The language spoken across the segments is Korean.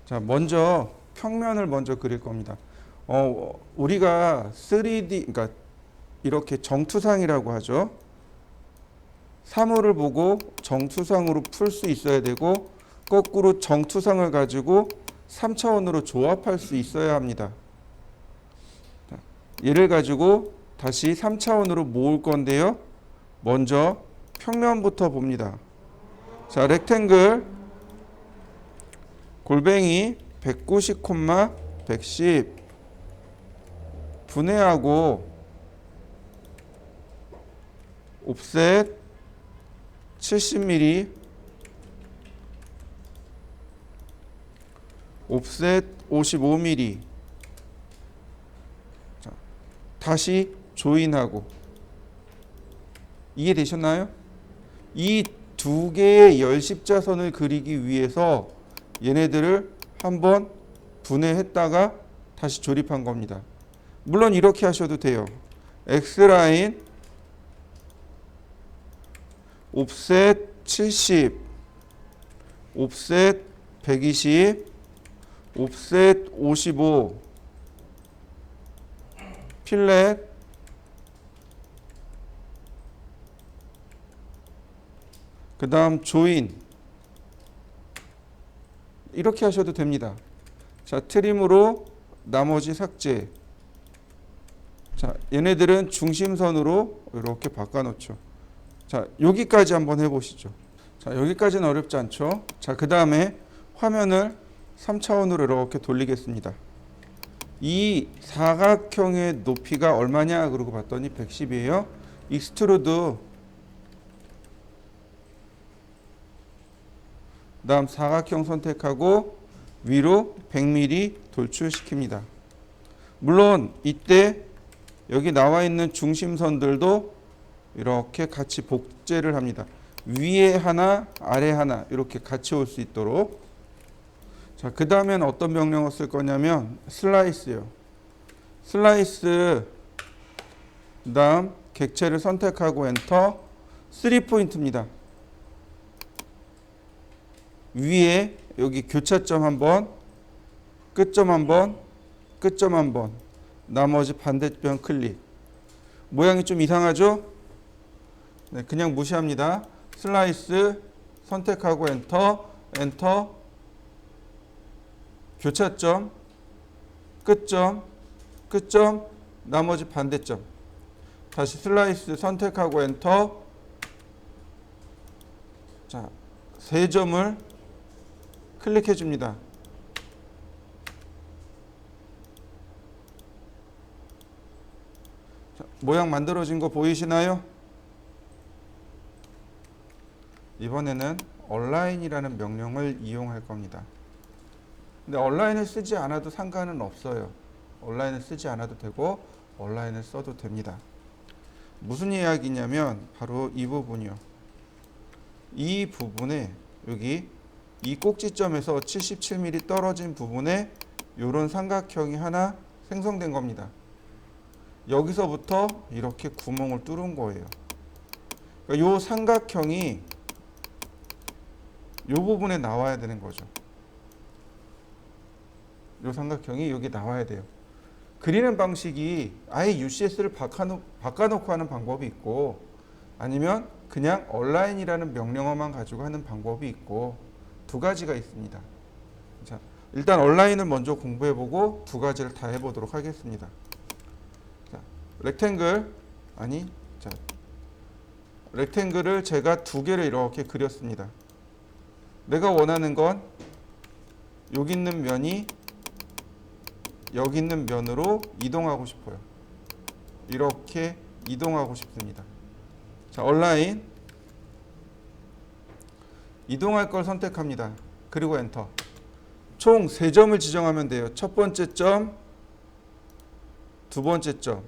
자, 먼저 평면을 먼저 그릴 겁니다. 우리가 3D, 그러니까 이렇게 정투상이라고 하죠. 사물을 보고 정투상으로 풀 수 있어야 되고, 거꾸로 정투상을 가지고 3차원으로 조합할 수 있어야 합니다. 얘를 가지고 다시 3차원으로 모을 건데요. 먼저 평면부터 봅니다. 자, 렉탱글 골뱅이 190, 110 분해하고 옵셋 70mm, 옵셋 55mm. 자, 다시 조인하고. 이해되셨나요? 이 두 개의 열십자선을 그리기 위해서 얘네들을 한번 분해했다가 다시 조립한 겁니다. 물론 이렇게 하셔도 돼요. X라인 옵셋 70, 옵셋 120, 옵셋 55, 필렛 그 다음 조인 이렇게 하셔도 됩니다. 자, 트림으로 나머지 삭제. 자, 얘네들은 중심선으로 이렇게 바꿔놓죠. 자, 여기까지 한번 해보시죠. 자, 여기까지는 어렵지 않죠. 자, 그 다음에 화면을 3차원으로 이렇게 돌리겠습니다. 이 사각형의 높이가 얼마냐 그러고 봤더니 110이에요. 익스트루드 다음 사각형 선택하고 위로 100mm 돌출시킵니다. 물론 이때 여기 나와 있는 중심선들도 이렇게 같이 복제를 합니다. 위에 하나 아래 하나 이렇게 같이 올 수 있도록. 자, 그 다음엔 어떤 명령어 쓸 거냐면 슬라이스요. 슬라이스 다음 객체를 선택하고 엔터. 3포인트입니다. 위에 여기 교차점 한번, 끝점 한번, 끝점 한번, 나머지 반대편 클릭. 모양이 좀 이상하죠? 네, 그냥 무시합니다. 슬라이스 선택하고 엔터, 엔터, 교차점, 끝점, 끝점, 나머지 반대점. 다시 슬라이스 선택하고 엔터. 자, 세 점을 클릭해 줍니다. 자, 모양 만들어진 거 보이시나요? 이번에는 얼라인이라는 명령을 이용할 겁니다. 근데 얼라인을 쓰지 않아도 상관은 없어요. 얼라인을 쓰지 않아도 되고 얼라인을 써도 됩니다. 무슨 이야기냐면 바로 이 부분이요. 이 부분에 여기 이 꼭지점에서 77mm 떨어진 부분에 이런 삼각형이 하나 생성된 겁니다. 여기서부터 이렇게 구멍을 뚫은 거예요. 그러니까 이 삼각형이 이 부분에 나와야 되는 거죠. 이 삼각형이 여기 나와야 돼요. 그리는 방식이 아예 UCS를 바꿔놓고 하는 방법이 있고, 아니면 그냥 얼라인이라는 명령어만 가지고 하는 방법이 있고, 두 가지가 있습니다. 자, 일단 얼라인을 먼저 공부해보고 두 가지를 다 해보도록 하겠습니다. 자, 렉탱글을 제가 두 개를 이렇게 그렸습니다. 내가 원하는 건 여기 있는 면이 여기 있는 면으로 이동하고 싶어요. 이렇게 이동하고 싶습니다. 자, 얼라인 이동할 걸 선택합니다. 그리고 엔터. 총 3점을 지정하면 돼요. 첫 번째 점, 두 번째 점.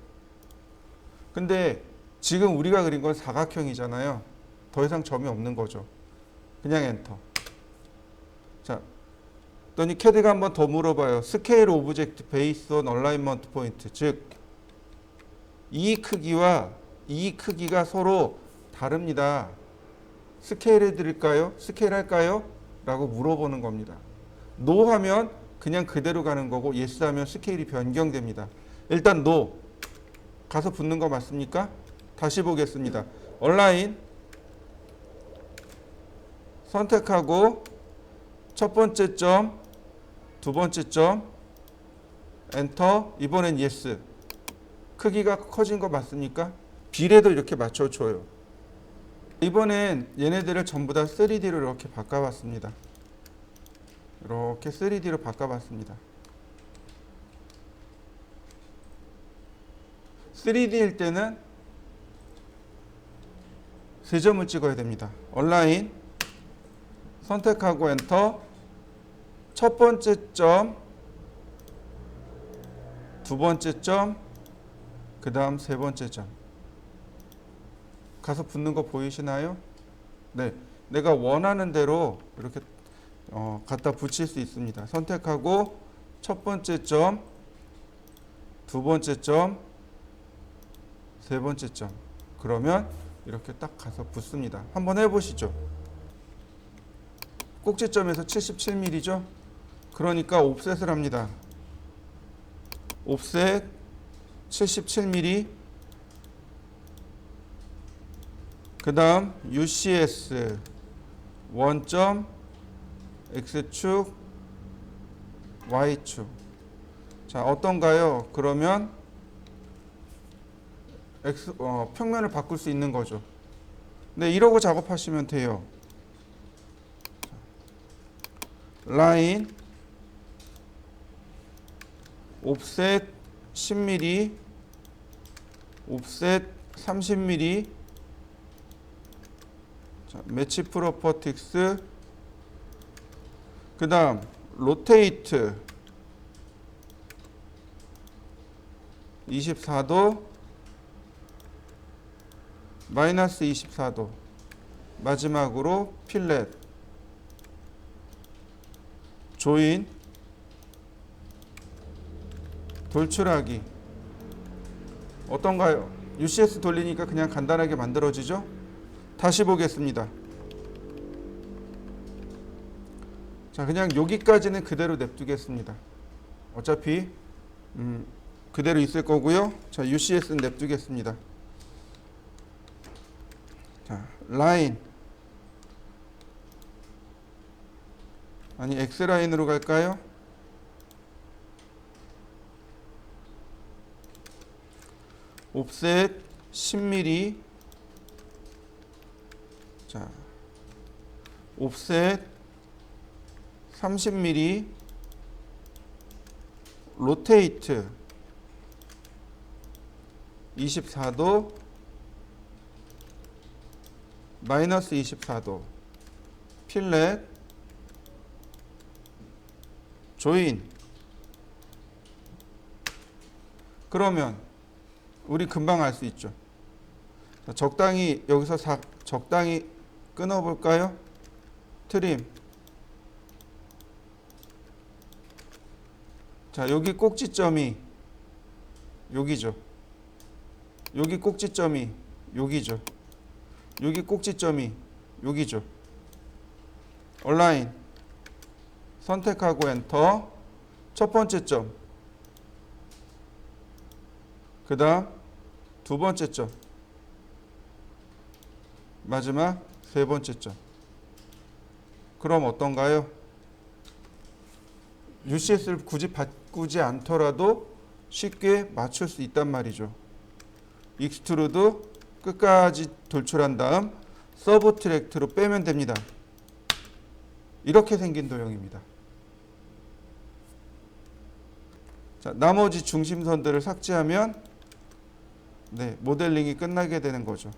근데 지금 우리가 그린 건 사각형이잖아요. 더 이상 점이 없는 거죠. 그냥 엔터. 자, 그랬더니 캐드가 한번 더 물어봐요. 스케일 오브젝트 베이스 온 얼라인먼트 포인트. 즉, 이 크기와 이 크기가 서로 다릅니다. 스케일 해드릴까요? 스케일 할까요? 라고 물어보는 겁니다. NO 하면 그냥 그대로 가는 거고 yes 하면 스케일이 변경됩니다. 일단 NO 가서 붙는 거 맞습니까? 다시 보겠습니다. 얼라인 선택하고 첫 번째 점, 두 번째 점, 엔터. 이번엔 yes. 크기가 커진 거 맞습니까? 비례도 이렇게 맞춰줘요. 이번엔 얘네들을 전부 다 3D로 이렇게 바꿔봤습니다. 이렇게 3D로 바꿔봤습니다. 3D일 때는 세 점을 찍어야 됩니다. 얼라인 선택하고 엔터. 첫 번째 점, 두 번째 점, 그 다음 세 번째 점. 가서 붙는 거 보이시나요? 네, 내가 원하는 대로 이렇게 갖다 붙일 수 있습니다. 선택하고 첫 번째 점, 두 번째 점, 세 번째 점. 그러면 이렇게 딱 가서 붙습니다. 한번 해보시죠. 꼭지점에서 77mm죠? 그러니까 옵셋을 합니다. 옵셋 77mm. 그 다음 UCS 원점 X축 Y축. 자, 어떤가요? 그러면 평면을 바꿀 수 있는 거죠. 네, 이러고 작업하시면 돼요. 라인 옵셋 10mm, 옵셋 30mm. 자, 매치 프로퍼틱스. 그 다음 로테이트 24도, 마이너스 24도. 마지막으로 필렛 조인 돌출하기. 어떤가요? UCS 돌리니까 그냥 간단하게 만들어지죠? 다시 보겠습니다. 자, 그냥 여기까지는 그대로 냅두겠습니다. 어차피 그대로 있을 거고요. 자, UCS는 냅두겠습니다. 자, 라인 아니 X라인으로 갈까요? 옵셋 10mm. 자, 옵셋 30mm. 로테이트 24도, 마이너스 24도. 필렛 조인. 그러면 우리 금방 알 수 있죠. 자, 적당히 여기서 적당히 끊어볼까요? 트림. 자, 여기 꼭지점이 여기죠. 여기 꼭지점이 여기죠. 여기 꼭지점이 여기죠. 얼라인 선택하고 엔터. 첫 번째 점, 그 다음 두 번째 점, 마지막 세 번째 점. 그럼 어떤가요? UCS를 굳이 바꾸지 않더라도 쉽게 맞출 수 있단 말이죠. 익스트루드 끝까지 돌출한 다음 서브트랙트로 빼면 됩니다. 이렇게 생긴 도형입니다. 자, 나머지 중심선들을 삭제하면 네, 모델링이 끝나게 되는 거죠.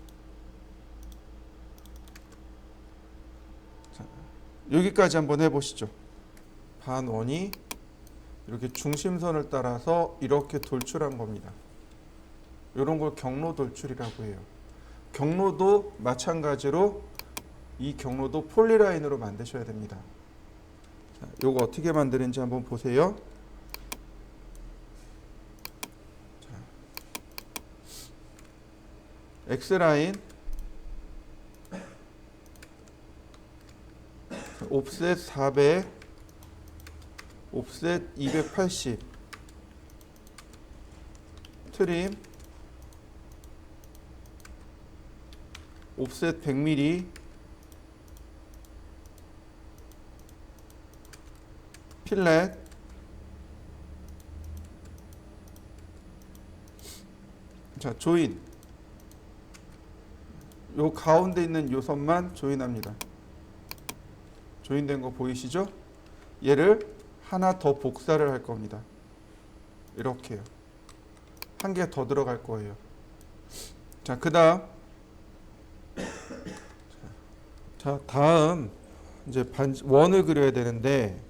자, 여기까지 한번 해보시죠. 반원이 이렇게 중심선을 따라서 이렇게 돌출한 겁니다. 이런 걸 경로 돌출이라고 해요. 경로도 마찬가지로 이 경로도 폴리라인으로 만드셔야 됩니다. 자, 요거 어떻게 만드는지 한번 보세요. 자, X라인 옵셋 400, 옵셋 280, 트림, 옵셋 100mm, 필렛, 자, 조인. 요 가운데 있는 요 선만 조인합니다. 조인된 거 보이시죠? 얘를 하나 더 복사를 할 겁니다. 이렇게요. 한 개 더 들어갈 거예요. 자, 그다음 다음 이제 원을 그려야 되는데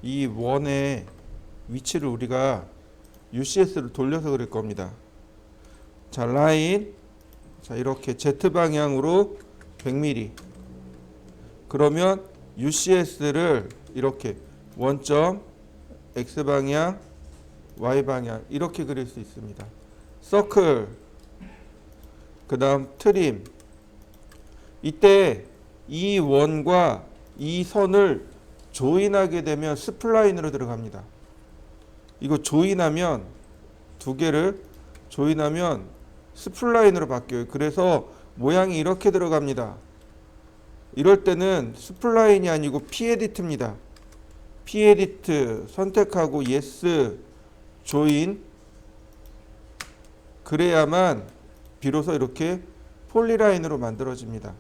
이 원의 위치를 우리가 UCS를 돌려서 그릴 겁니다. 자, 라인, 자, 이렇게 Z 방향으로 100mm. 그러면 UCS를 이렇게 원점 X 방향, Y 방향 이렇게 그릴 수 있습니다. 서클, 그다음 트림. 이때 이 원과 이 선을 조인하게 되면 스플라인으로 들어갑니다. 이거 조인하면 두 개를 조인하면 스플라인으로 바뀌어요. 그래서 모양이 이렇게 들어갑니다. 이럴 때는 스플라인이 아니고 P-에디트입니다. P-에디트 선택하고 yes, 조인. 그래야만 비로소 이렇게 폴리라인으로 만들어집니다.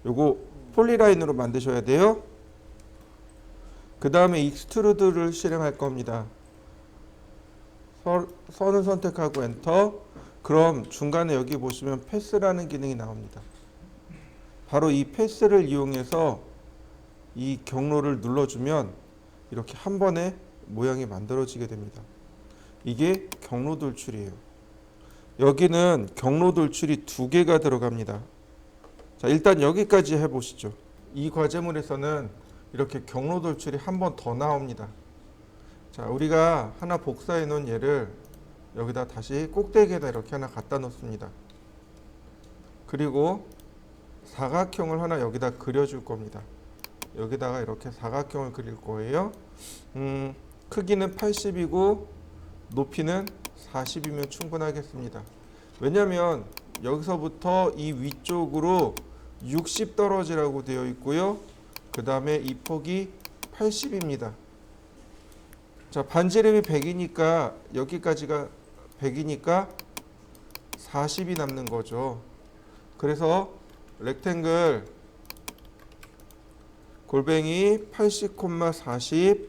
요거 폴리라인으로 만드셔야 돼요. 그 다음에 익스트루드를 실행할 겁니다. 선을 선택하고 엔터. 그럼 중간에 여기 보시면 패스라는 기능이 나옵니다. 바로 이 패스를 이용해서 이 경로를 눌러주면 이렇게 한 번에 모양이 만들어지게 됩니다. 이게 경로 돌출이에요. 여기는 경로 돌출이 두 개가 들어갑니다. 자, 일단 여기까지 해보시죠. 이 과제물에서는 이렇게 경로 돌출이 한 번 더 나옵니다. 자, 우리가 하나 복사해 놓은 얘를 여기다 다시 꼭대기에다 이렇게 하나 갖다 놓습니다. 그리고 사각형을 하나 여기다 그려줄 겁니다. 여기다가 이렇게 사각형을 그릴 거예요. 크기는 80이고 높이는 40이면 충분하겠습니다. 왜냐하면 여기서부터 이 위쪽으로 60 떨어지라고 되어 있고요. 그 다음에 이 폭이 80입니다. 자, 반지름이 100이니까 여기까지가 100이니까 40이 남는 거죠. 그래서 렉탱글 골뱅이 80,40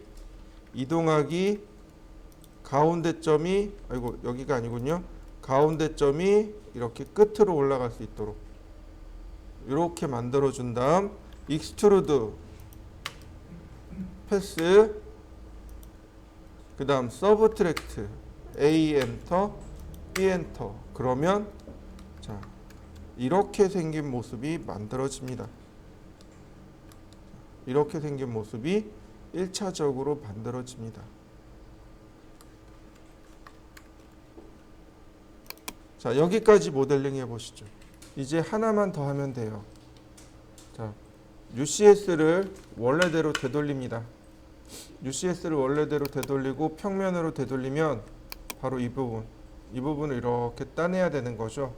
이동하기 가운데 점이 여기가 아니군요. 가운데 점이 이렇게 끝으로 올라갈 수 있도록 이렇게 만들어 준 다음 익스트루드 패스, 그 다음 서브트랙트 A 엔터, B 엔터. 그러면 자, 이렇게 생긴 모습이 만들어집니다. 이렇게 생긴 모습이 1차적으로 만들어집니다. 자, 여기까지 모델링 해보시죠. 이제 하나만 더 하면 돼요. 자, UCS를 원래대로 되돌립니다. UCS를 원래대로 되돌리고 평면으로 되돌리면 바로 이 부분을 이렇게 따내야 되는 거죠.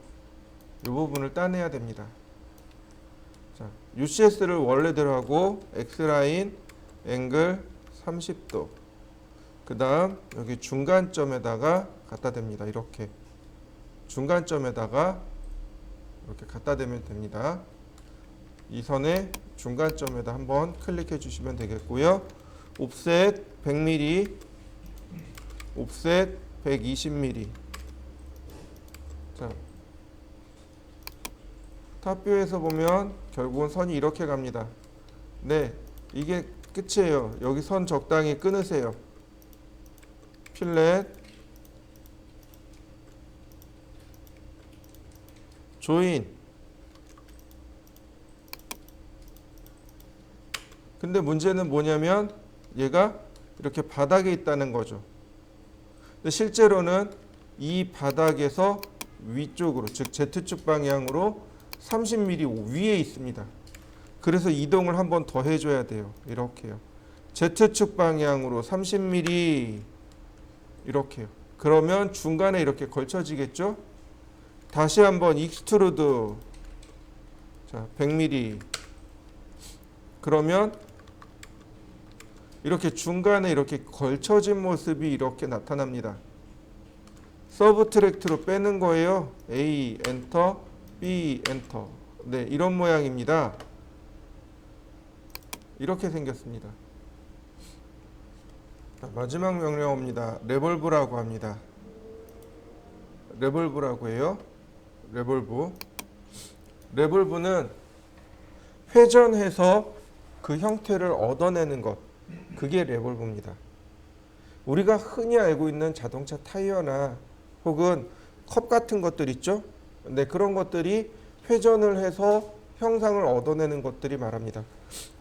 이 부분을 따내야 됩니다. 자, UCS를 원래대로 하고 X라인 앵글 30도. 그 다음 여기 중간점에다가 갖다 댑니다. 이렇게 중간점에다가 이렇게 갖다 대면 됩니다. 이 선의 중간점에다 한번 클릭해 주시면 되겠고요. 옵셋 100mm, 옵셋 120mm. 자, 탑뷰에서 보면 결국은 선이 이렇게 갑니다. 네, 이게 끝이에요. 여기 선 적당히 끊으세요. 필렛, 조인. 근데 문제는 뭐냐면 얘가 이렇게 바닥에 있다는 거죠. 근데 실제로는 이 바닥에서 위쪽으로, 즉 Z축 방향으로 30mm 위에 있습니다. 그래서 이동을 한번 더 해줘야 돼요. 이렇게요. Z축 방향으로 30mm 이렇게요. 그러면 중간에 이렇게 걸쳐지겠죠? 다시 한번 익스트루드 자 100mm 그러면 이렇게 중간에 이렇게 걸쳐진 모습이 이렇게 나타납니다. 서브트랙트로 빼는 거예요. A 엔터, B 엔터. 네, 이런 모양입니다. 이렇게 생겼습니다. 마지막 명령어입니다. 레볼브라고 합니다. 레볼브라고 해요. 레볼브. 레볼브는 회전해서 그 형태를 얻어내는 것. 그게 레볼브입니다. 우리가 흔히 알고 있는 자동차 타이어나 혹은 컵 같은 것들 있죠? 네, 그런 것들이 회전을 해서 형상을 얻어내는 것들이 말합니다.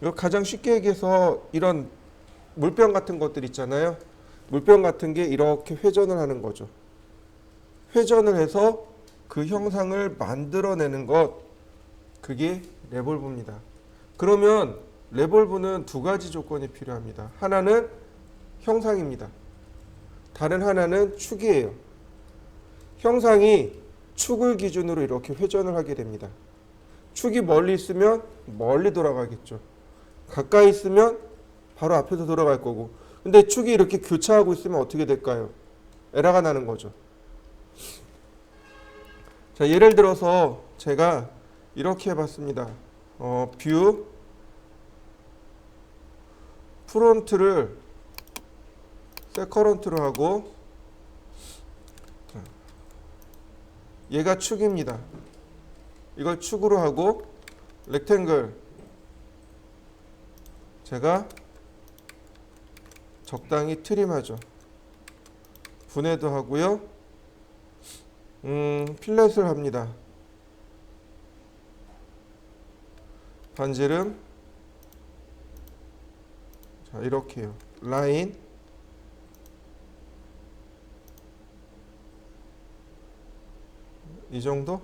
이거 가장 쉽게 얘기해서 이런 물병 같은 것들 있잖아요. 물병 같은 게 이렇게 회전을 하는 거죠. 회전을 해서 그 형상을 만들어내는 것, 그게 레볼브입니다. 그러면 레볼브는 두 가지 조건이 필요합니다. 하나는 형상입니다. 다른 하나는 축이에요. 형상이 축을 기준으로 이렇게 회전을 하게 됩니다. 축이 멀리 있으면 멀리 돌아가겠죠. 가까이 있으면 바로 앞에서 돌아갈 거고. 근데 축이 이렇게 교차하고 있으면 어떻게 될까요? 에러가 나는 거죠. 자, 예를 들어서 제가 이렇게 해봤습니다. 뷰 프론트를 세커런트로 하고 얘가 축입니다. 이걸 축으로 하고 렉탱글 제가 적당히 트림하죠. 분해도 하고요. 필렛을 합니다. 반지름 자 이렇게요. 라인 이 정도?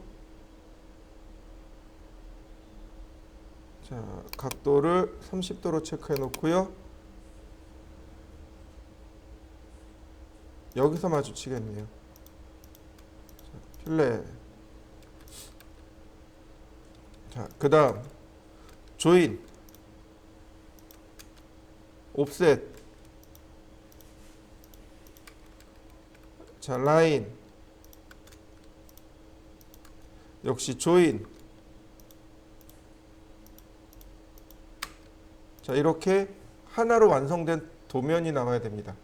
자, 각도를 30도로 체크해 놓고요. 여기서 마주치겠네요. 자, 필렛. 자, 그 다음 조인 옵셋 자, 라인 역시 조인 자 이렇게 하나로 완성된 도면이 나와야 됩니다.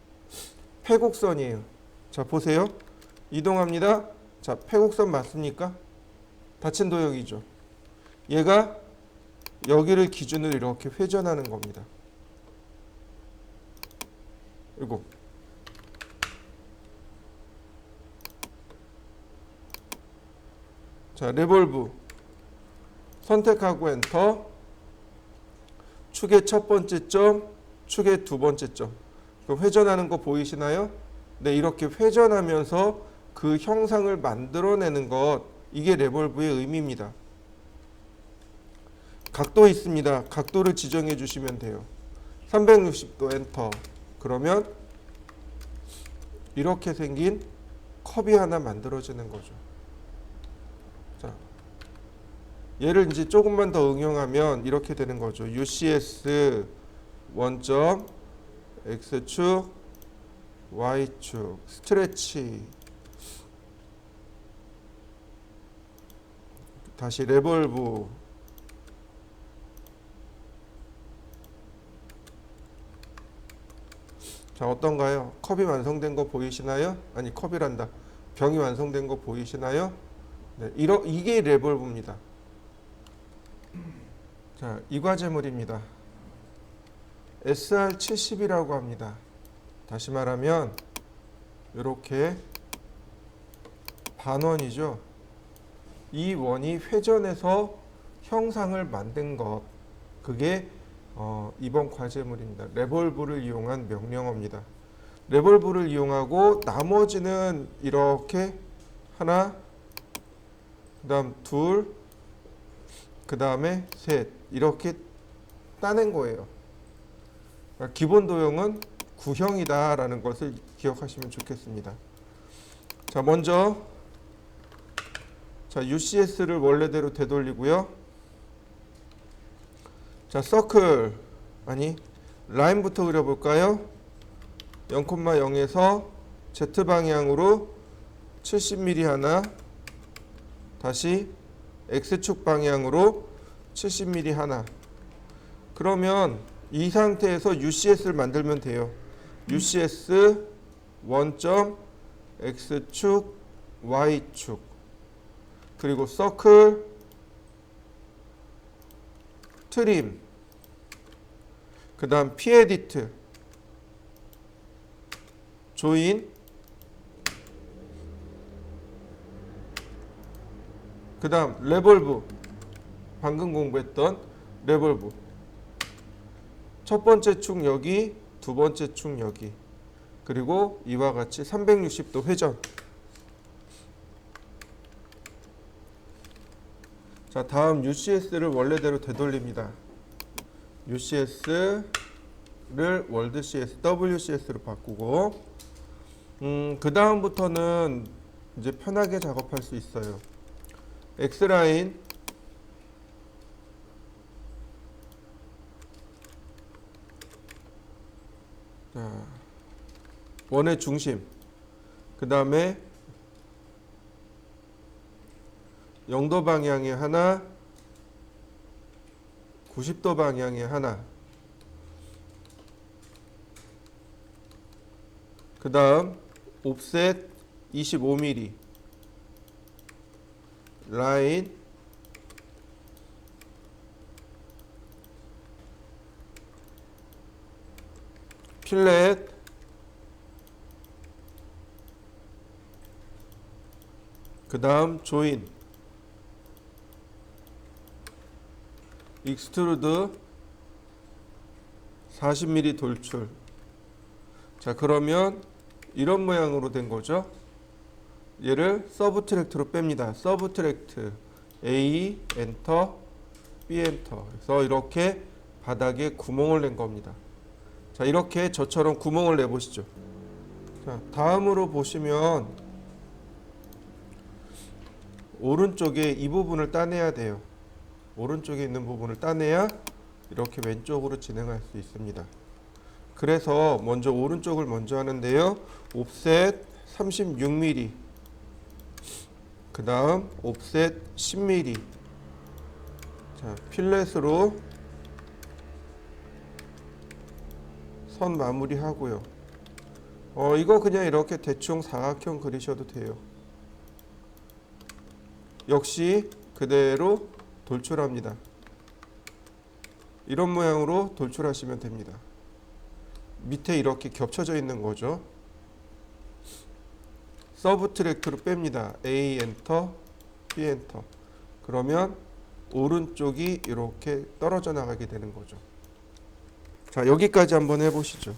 패곡선이에요. 자 보세요. 이동합니다. 자 패곡선 맞습니까? 닫힌 도형이죠. 얘가 여기를 기준으로 이렇게 회전하는 겁니다. 이거 자 레볼브 선택하고 엔터 축의 첫 번째 점, 축의 두 번째 점. 회전하는 거 보이시나요? 네, 이렇게 회전하면서 그 형상을 만들어내는 것, 이게 레볼브의 의미입니다. 각도 있습니다. 각도를 지정해 주시면 돼요. 360도 엔터. 그러면 이렇게 생긴 컵이 하나 만들어지는 거죠. 자, 얘를 이제 조금만 더 응용하면 이렇게 되는 거죠. UCS 원점 X축 Y축 스트레치 다시 레볼브 자 어떤가요? 컵이 완성된 거 보이시나요? 아니 컵이란다. 병이 완성된 거 보이시나요? 네, 이게 레볼브입니다. 자, 이과제물입니다. SR70이라고 합니다. 다시 말하면 이렇게 반원이죠. 이 원이 회전해서 형상을 만든 것 그게 이번 과제물입니다. 레볼브를 이용한 명령어입니다. 레볼브를 이용하고 나머지는 이렇게 하나 그 다음 둘 그 다음에 셋 이렇게 따낸 거예요. 그러니까 기본 도형은 구형이다라는 것을 기억하시면 좋겠습니다. 자, 먼저 자, UCS를 원래대로 되돌리고요. 자, 서클 아니 라인부터 그려볼까요? 0,0에서 Z 방향으로 70mm 하나, 다시 X축 방향으로 70mm 하나. 그러면 이 상태에서 UCS를 만들면 돼요. UCS 원점 X축 Y축 그리고 서클 트림 그 다음 P-에디트 조인 그 다음 레볼브 방금 공부했던 레볼브 첫 번째 축 여기 두 번째 축 여기 그리고 이와 같이 360도 회전. 자, 다음 UCS를 원래대로 되돌립니다. UCS를 월드 CS, WCS로 바꾸고 그 다음부터는 이제 편하게 작업할 수 있어요. X라인 자, 원의 중심 그 다음에 0도 방향에 하나 90도 방향에 하나 그 다음 옵셋 25mm 라인 필렛 그 다음 조인 익스트루드 40mm 돌출. 자, 그러면 이런 모양으로 된 거죠. 얘를 서브트랙트로 뺍니다. 서브트랙트 A 엔터 B 엔터. 그래서 이렇게 바닥에 구멍을 낸 겁니다. 자, 이렇게 저처럼 구멍을 내 보시죠. 자, 다음으로 보시면 오른쪽에 이 부분을 따내야 돼요. 오른쪽에 있는 부분을 따내야 이렇게 왼쪽으로 진행할 수 있습니다. 그래서 먼저 오른쪽을 먼저 하는데요. 옵셋 36mm 그 다음 옵셋 10mm 자, 필렛으로 선 마무리 하고요. 이거 그냥 이렇게 대충 사각형 그리셔도 돼요. 역시 그대로 돌출합니다. 이런 모양으로 돌출하시면 됩니다. 밑에 이렇게 겹쳐져 있는 거죠. 서브트랙트로 뺍니다. A 엔터, B 엔터. 그러면 오른쪽이 이렇게 떨어져 나가게 되는 거죠. 자, 여기까지 한번 해보시죠.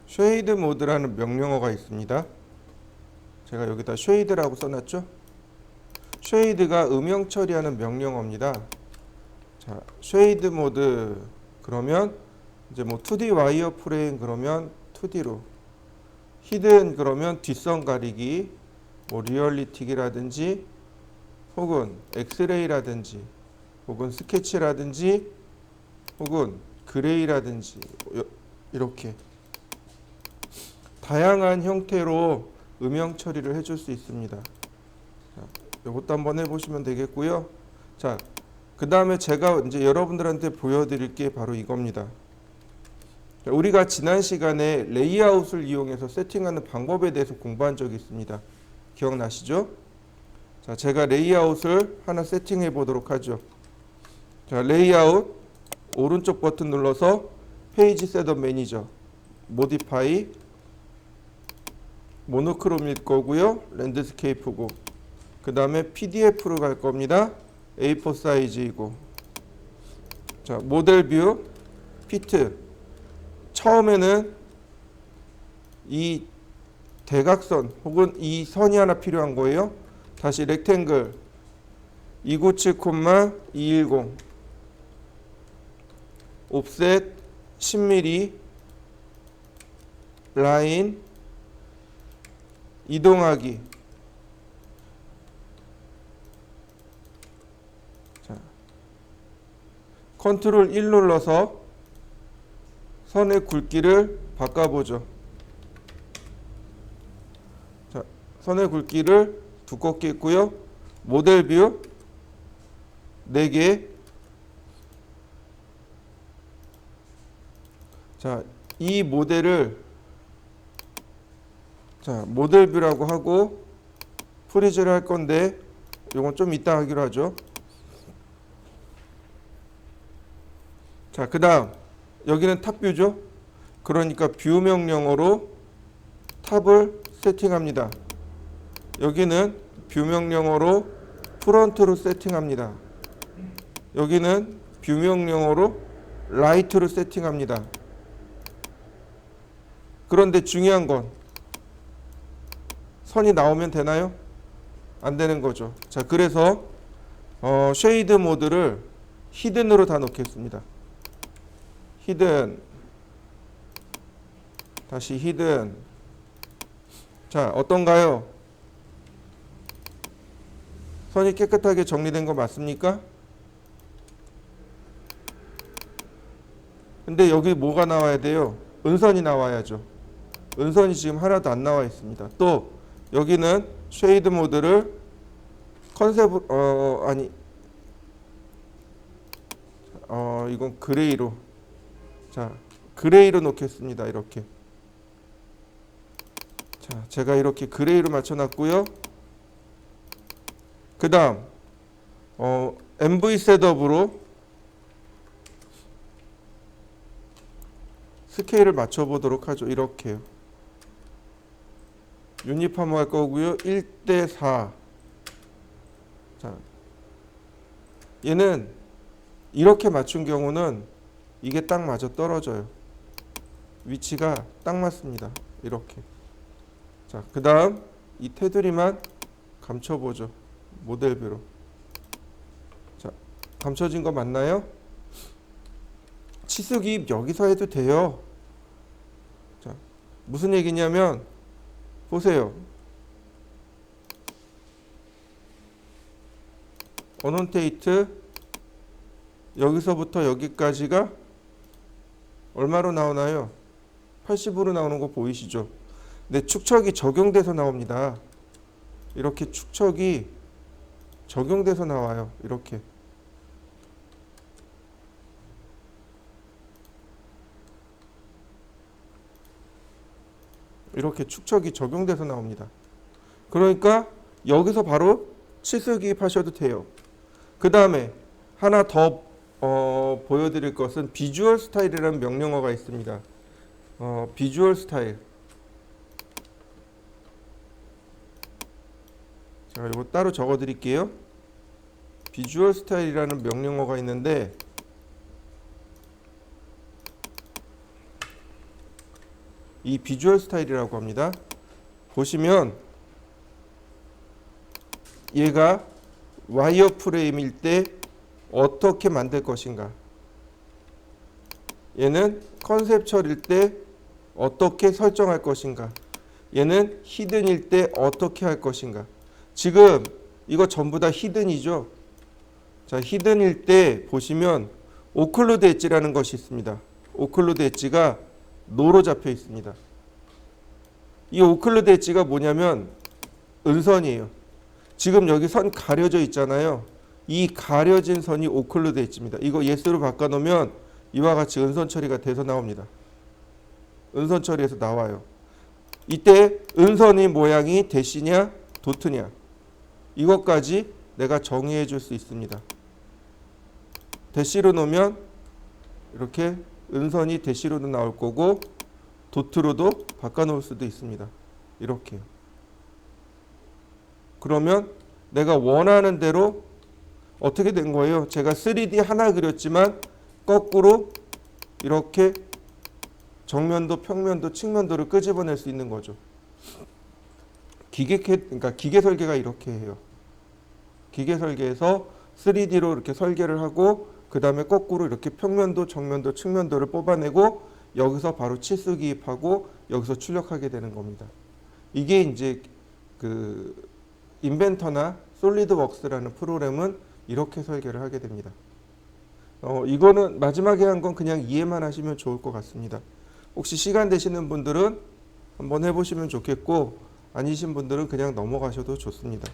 쉐이드 모드라는 명령어가 있습니다. 제가 여기다 쉐이드라고 써놨죠. 쉐이드가 음영 처리하는 명령어입니다. 자, 쉐이드 모드 그러면 이제 뭐 2D 와이어 프레임 그러면 2D로 히든 그러면 뒷선 가리기 뭐 리얼리틱이라든지 혹은 엑스레이라든지 혹은 스케치라든지 혹은 그레이라든지 이렇게 다양한 형태로 음영 처리를 해줄 수 있습니다. 자, 이것도 한번 해보시면 되겠고요. 자, 그 다음에 제가 이제 여러분들한테 보여드릴 게 바로 이겁니다. 자, 우리가 지난 시간에 레이아웃을 이용해서 세팅하는 방법에 대해서 공부한 적이 있습니다. 기억나시죠? 자, 제가 레이아웃을 하나 세팅해 보도록 하죠. 자, 레이아웃 오른쪽 버튼 눌러서 페이지 셋업 매니저 모디파이 모노크롬일 거고요. 랜드스케이프고 그 다음에 PDF로 갈 겁니다. A4 사이즈이고 자, 모델 뷰 피트 처음에는 이 대각선 혹은 이 선이 하나 필요한 거예요. 다시 렉탱글 297,210 옵셋 10mm 라인 이동하기. 자, 컨트롤 1 눌러서 선의 굵기를 바꿔보죠. 자, 선의 굵기를 두껍게 했고요. 모델 뷰 4개. 자, 이 모델을 모델 뷰라고 하고 프리즈를 할 건데 이건 좀 이따 하기로 하죠. 자, 그 다음 여기는 탑 뷰죠. 그러니까 뷰 명령어로 탑을 세팅합니다. 여기는 뷰 명령어로 프론트로 세팅합니다. 여기는 뷰 명령어로 라이트로 세팅합니다. 그런데 중요한 건 선이 나오면 되나요? 안 되는 거죠. 자, 그래서 쉐이드 모드를 히든으로 다 놓겠습니다. 히든, 다시 히든. 자, 어떤가요? 선이 깨끗하게 정리된 거 맞습니까? 근데 여기 뭐가 나와야 돼요? 은선이 나와야죠. 은선이 지금 하나도 안 나와 있습니다. 또 여기는 쉐이드 모드를 이건 그레이로. 자, 그레이로 놓겠습니다. 이렇게. 자, 제가 이렇게 그레이로 맞춰놨고요. 그 다음 MV 셋업으로 스케일을 맞춰보도록 하죠. 이렇게요. 유니팜 할 거고요. 1대4. 자, 얘는 이렇게 맞춘 경우는 이게 딱 맞아 떨어져요. 위치가 딱 맞습니다. 이렇게. 자, 그 다음 이 테두리만 감춰보죠. 모델뷰로. 자, 감춰진 거 맞나요? 치수기입 여기서 해도 돼요. 자, 무슨 얘기냐면 보세요. 어논테이트 여기서부터 여기까지가 얼마로 나오나요? 80으로 나오는 거 보이시죠? 근데 축척이 적용돼서 나옵니다. 이렇게 축척이 적용돼서 나와요. 이렇게. 이렇게 축척이 적용돼서 나옵니다. 그러니까 여기서 바로 치수 기입하셔도 돼요. 그 다음에 하나 더 보여드릴 것은 비주얼 스타일이라는 명령어가 있습니다. 비주얼 스타일. 자, 이거 따로 적어 드릴게요. 비주얼 스타일이라는 명령어가 있는데 이 비주얼 스타일이라고 합니다. 보시면 얘가 와이어 프레임일 때 어떻게 만들 것인가, 얘는 컨셉처일 때 어떻게 설정할 것인가, 얘는 히든일 때 어떻게 할 것인가. 지금 이거 전부 다 히든이죠. 자, 히든일 때 보시면 오클루드 엣지라는 것이 있습니다. 오클루드 엣지가 노로 잡혀 있습니다. 이 오클루드 엣지가 뭐냐면 은선이에요. 지금 여기 선 가려져 있잖아요. 이 가려진 선이 오클루드 엣지입니다. 이거 예스로 바꿔놓으면 이와 같이 은선 처리가 돼서 나옵니다. 은선 처리에서 나와요. 이때 은선의 모양이 대시냐 도트냐 이것까지 내가 정의해 줄 수 있습니다. 대시로 놓으면 이렇게 은선이 대시로도 나올 거고 도트로도 바꿔놓을 수도 있습니다. 이렇게요. 그러면 내가 원하는 대로 어떻게 된 거예요? 제가 3D 하나 그렸지만 거꾸로 이렇게 정면도 평면도 측면도를 끄집어낼 수 있는 거죠. 그러니까 기계 설계가 이렇게 해요. 기계 설계에서 3D로 이렇게 설계를 하고 그 다음에 거꾸로 이렇게 평면도, 정면도, 측면도를 뽑아내고 여기서 바로 치수 기입하고 여기서 출력하게 되는 겁니다. 이게 이제 그 인벤터나 솔리드웍스라는 프로그램은 이렇게 설계를 하게 됩니다. 이거는 마지막에 한 건 그냥 이해만 하시면 좋을 것 같습니다. 혹시 시간 되시는 분들은 한번 해보시면 좋겠고 아니신 분들은 그냥 넘어가셔도 좋습니다.